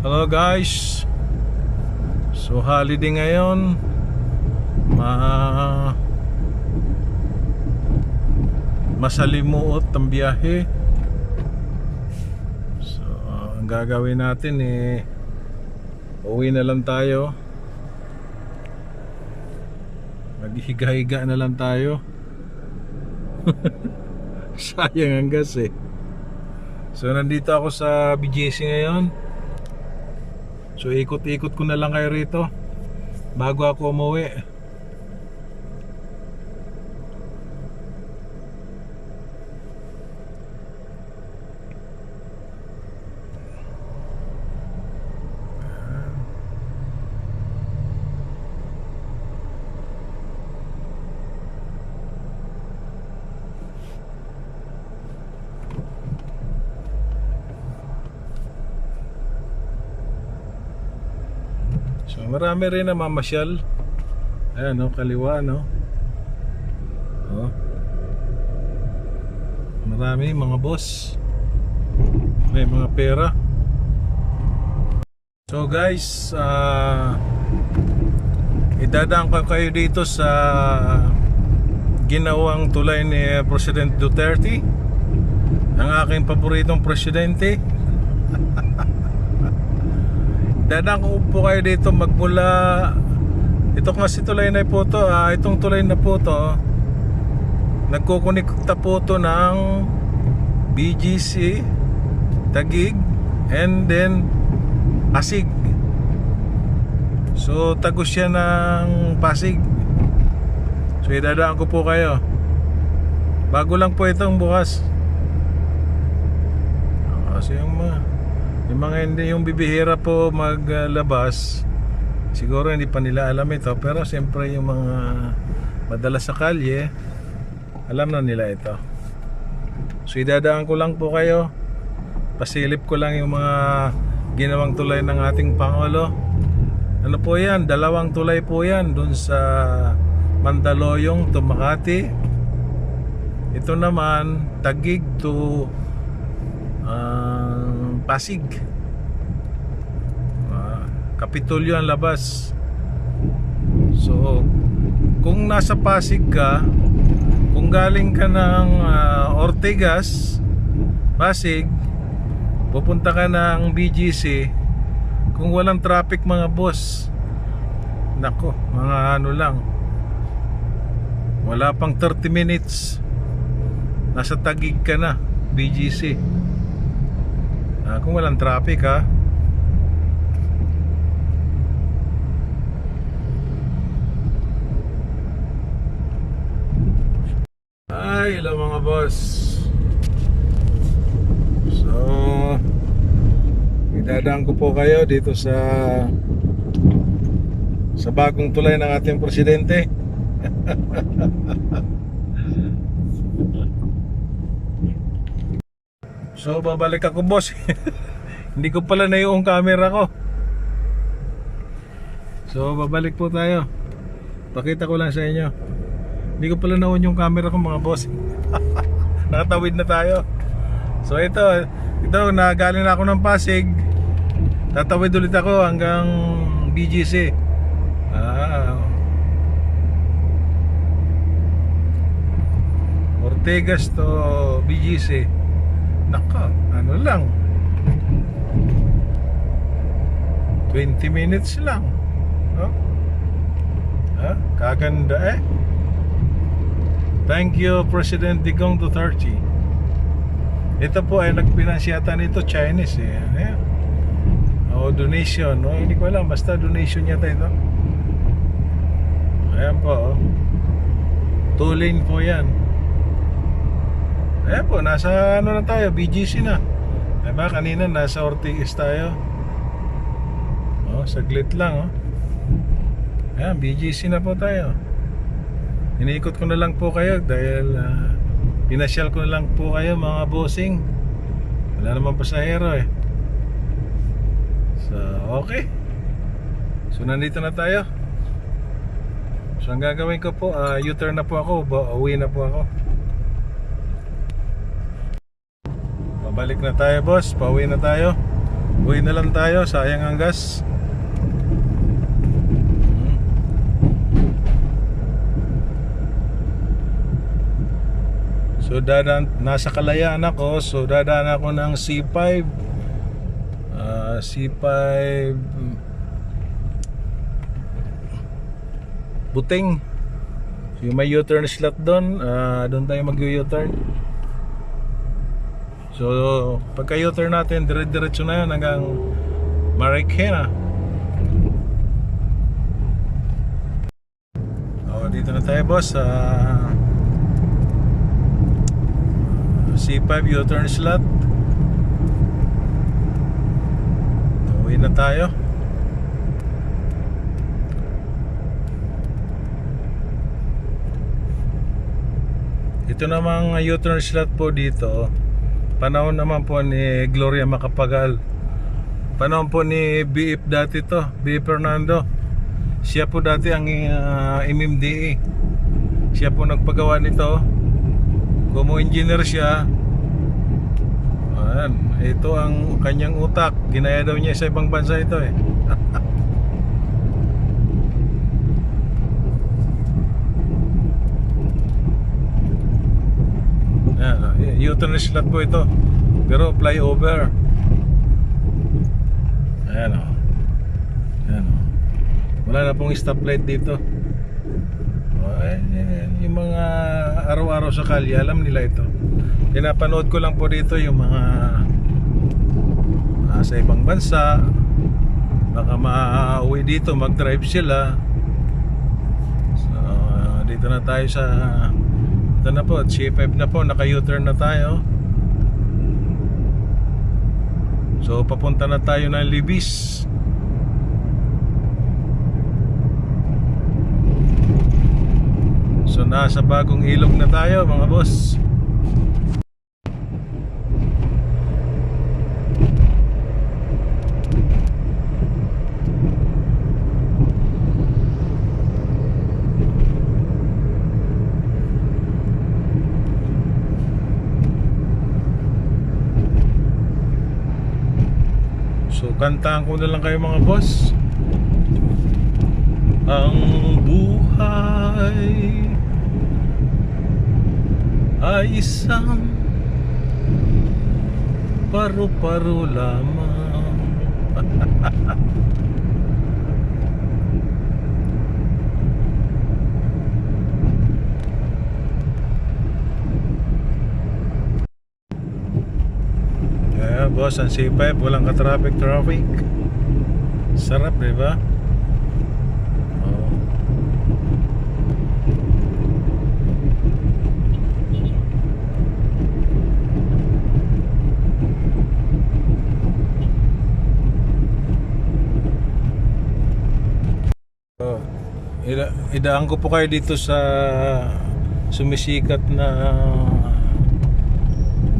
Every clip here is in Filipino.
Hello guys. So holiday ngayon. Masalimuot ang biyahe. So ang gagawin natin uwi na lang tayo. Maghihiga-higa na lang tayo. Sayang ang gas So nandito ako sa BGC ngayon. So ikot-ikot ko na lang kayo rito bago ako umuwi. So marami rin na mamasyal. Ayan kaliwa marami mga boss. May mga pera. So guys, idadaan ko kayo dito sa ginawang tulay ni President Duterte, ang aking paboritong presidente. Dadaan ko po kayo dito magmula. Ito kasi tulay na po to. Itong tulay na po to, nagkukunikta po to ng BGC, Taguig, and then Pasig. So tagos siya ng Pasig. So idadaan ko po kayo. Bago lang po itong bukas. Kasi yung mga hindi, yung bibihira po maglabas, siguro hindi pa nila alam ito. Pero siyempre yung mga madalas sa kalye, alam na nila ito. So idadaan ko lang po kayo. Pasilip ko lang yung mga ginawang tulay ng ating Pangulo. Ano po yan? Dalawang tulay po yan dun sa Mandaluyong to Makati. Ito naman Taguig to Pasig. Kapitolyo ang labas. So kung nasa Pasig ka, kung galing ka ng Ortigas, Pasig, pupunta ka ng BGC, kung walang traffic mga boss, nako, mga lang, wala pang 30 minutes nasa Taguig ka na, BGC. Kung walang traffic hello mga boss. So idadaan ko po kayo dito sa bagong tulay ng ating presidente. So babalik ako boss. Hindi ko pala na yung camera ko. So babalik po tayo. Pakita ko lang sa inyo. Hindi ko pala na-on yung camera ko mga boss. Nakatawid na tayo. So ito nagaling na ako ng Pasig. Tatawid ulit ako hanggang BGC. Ortigas to BGC. Naka, lang 20 minutes lang. Kaganda Thank you President Digong Duterte. Ito po ay nagpinansyata nito Chinese donation hindi ko alam, basta donation yata ito. Ayan po 2 lane po yan. Ayan po, nasa na tayo, BGC na. Diba kanina nasa Ortigas tayo. Saglit lang Ayan, BGC na po tayo. Iniikot ko na lang po kayo dahil pinasyal ko na lang po kayo mga bossing. Wala naman pasahero So okay. So nandito na tayo. So ang gagawin ko po, U-turn na po ako, uwi na po ako. Pabalik na tayo boss, pauwi na tayo. Uwi na lang tayo, sayang ang gas. So nasa Kalayaan ako, so dadaan ako ng C5. C5 Buting. So, yung may U-turn slot doon, doon tayo mag-U-turn. So pagka U-turn natin, dire-diretso na yan hanggang Marikina. Dito na tayo boss, C5 U-turn slot. Uwi na tayo. Ito namang U-turn slot po dito, panahon naman po ni Gloria Macapagal. Panahon po ni BF dati to, BF Fernando. Siya po dati ang MMDA. Siya po nagpagawa nito. Como engineer siya. Ayan, ito ang kanyang utak. Ginaya daw niya sa ibang bansa ito eh. U-turn slot po ito, pero flyover. Ayan o. Ayan o. Wala na pong stoplight dito. Yung mga araw-araw sa kalye, alam nila ito. Pinapanood ko lang po dito yung mga sa ibang bansa. Baka ma-uwi dito, mag-drive sila. So dito na tayo sa, ito na po, C5 na po, naka-U-turn na tayo. So papunta na tayo ng Libis. So nasa bagong ilog na tayo mga boss. So kantahan ko na lang kayo mga boss. Ang buhay ay isang paru-paro lamang. Yeah, boss, ang C5 walang ka-traffic. Sarap, diba? Idaan ko po kayo dito sa sumisikat na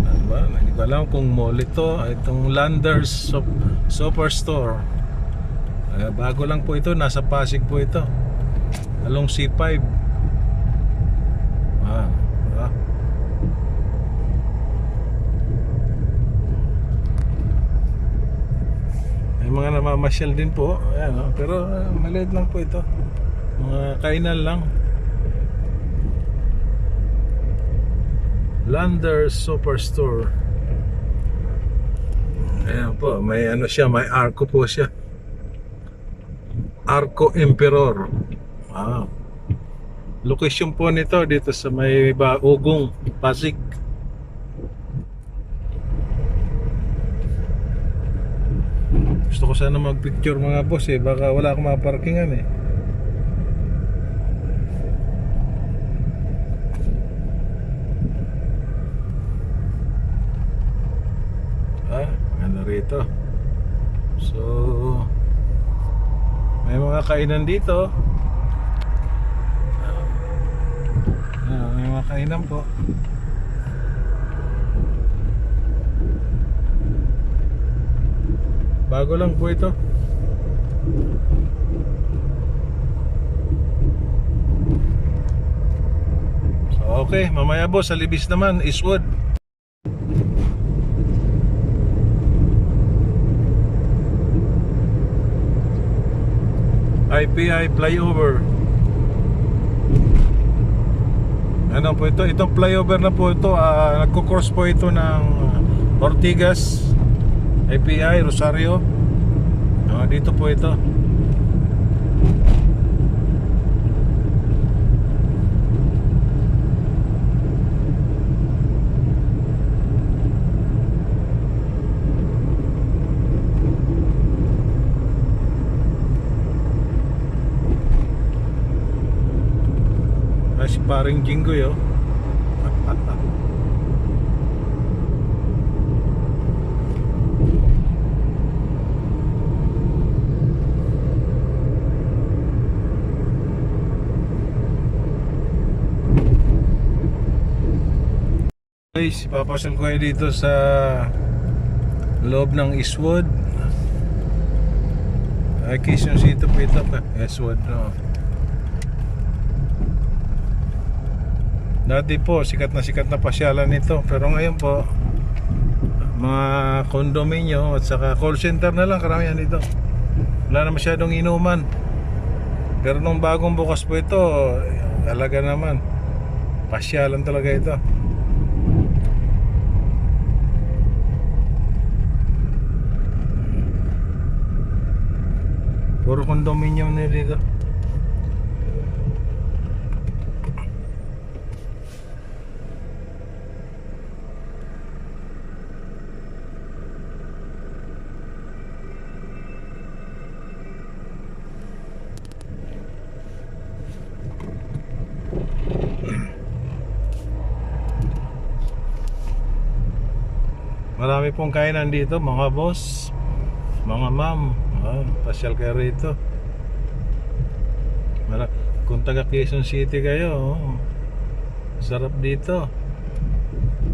ano ba? Hindi ko alam kung mall ito. Itong Landers Superstore. Bago lang po ito. Nasa Pasig po ito. Along C5. Diba? May mga namamasyal din po. Ayan, pero maliit lang po ito. Mga kainan lang. Landers Superstore. Ayan po, may ano siya, may arko po siya. Arko Emperor. Location po nito dito sa may Ugong, Pasig. Gusto ko sana mag-picture mga boss eh, baka wala akong maparkingan eh. Ano rito. So may mga kainan dito. May mga kainan po. Bago lang po ito. So okay, mamaya boss, sa Libis naman, Eastwood. IPI flyover. Ano po ito? Itong flyover na po ito, nagko-cross po ito ng Ortigas, IPI, Rosario. Dito po ito. Si paring Jinggoy, oh. Guys, papasal ko kayo dito sa loob ng Eastwood. Quezon City po ito pa. Eastwood, no. Dati po, sikat na pasyalan nito. Pero ngayon po, mga kondominyo at saka call center na lang karamihan dito. Wala na masyadong inuman. Pero nung bagong bukas po ito, talaga naman, pasyalan talaga ito. Puro condominium na dito. Marami pong kainan dito, mga boss, mga ma'am. Pasyal kayo rito. Kung taga Quezon City kayo, sarap dito.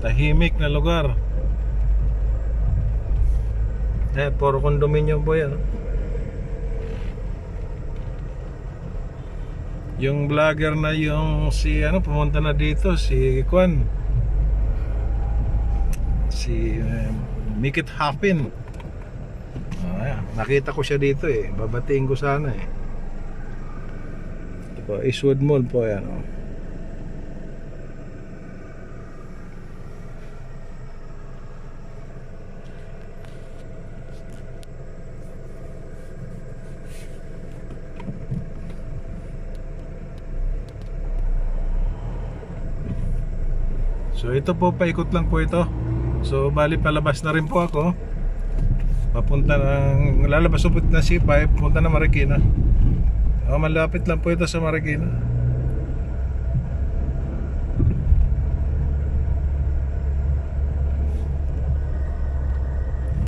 Tahimik na lugar. Puro condominium po yan. Yung vlogger na yung pumunta na dito, si Kwan. Si Make It Happen. Nakita ko siya dito eh. Babatiin ko sana eh. Ito po, Eastwood Mall po yan, oh. So ito po, paikot lang po ito. So bali palabas na rin po ako. Papunta ng lalabas po na C5, punta na Marikina. Malapit lang po ito sa Marikina.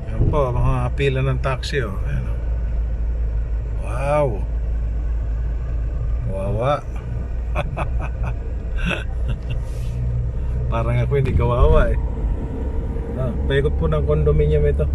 Yan po, mga pila ng taxi, oh. Ayan, oh. Wow. Kawawa. Parang ako hindi kawawa eh. Paikot po ng condominium ito.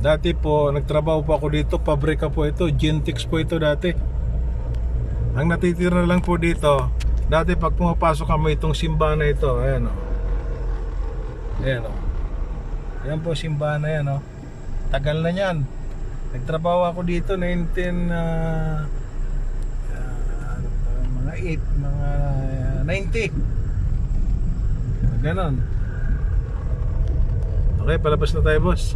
Dati po, nagtrabaho po ako dito, pabrika po ito, Gentex po ito dati. Ang natitira lang po dito, dati pag pumapasok kami itong simbahan na ito, ayan o. Ayan o. Ayan po simbahan na yan o. Tagal na yan. Nagtrabaho ako dito, mga 90. Ganon. Okay, palabas na tayo, boss.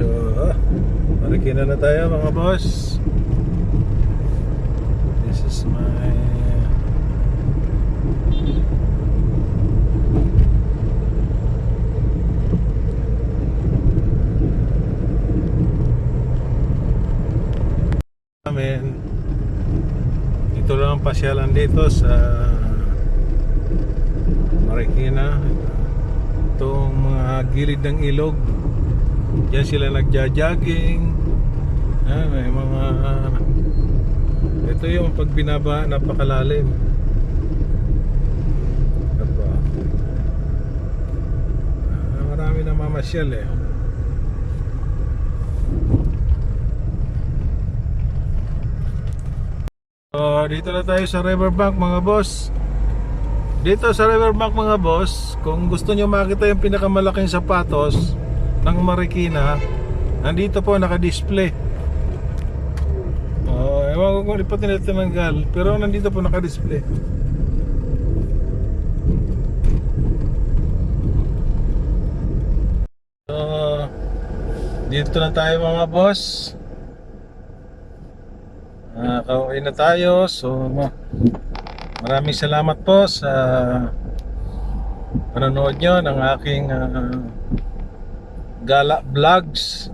So, Marikina na tayo mga boss. This is my ito lang ang pasyalan dito sa Marikina. Itong mga gilid ng ilog, diyan sila nagja-jogging. May mga ito yung pag binaba, napakalalim. Marami na mamasyal eh. So, dito na tayo sa Riverbank mga boss. Dito sa Riverbank mga boss, kung gusto nyo makita yung pinakamalaking sapatos ng Marikina, nandito po naka-display. Ewan ko kung di pa tinatanggal, pero nandito po naka-display. So, dito na tayo mga boss. Kauwi na tayo. So, maraming salamat po sa panonood nyo ng aking gala vlogs.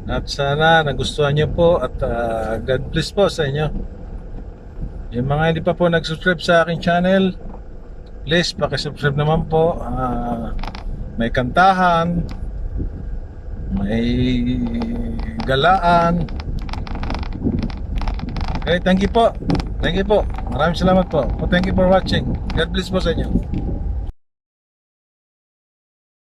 At sana nagustuhan nyo po at God bless po sa inyo. Yung mga hindi pa po nag-subscribe sa aking channel, please pakisubscribe naman po. May kantahan, may galaan. Okay, thank you po. Thank you po. Maraming salamat po. Thank you for watching. God bless po sa inyo.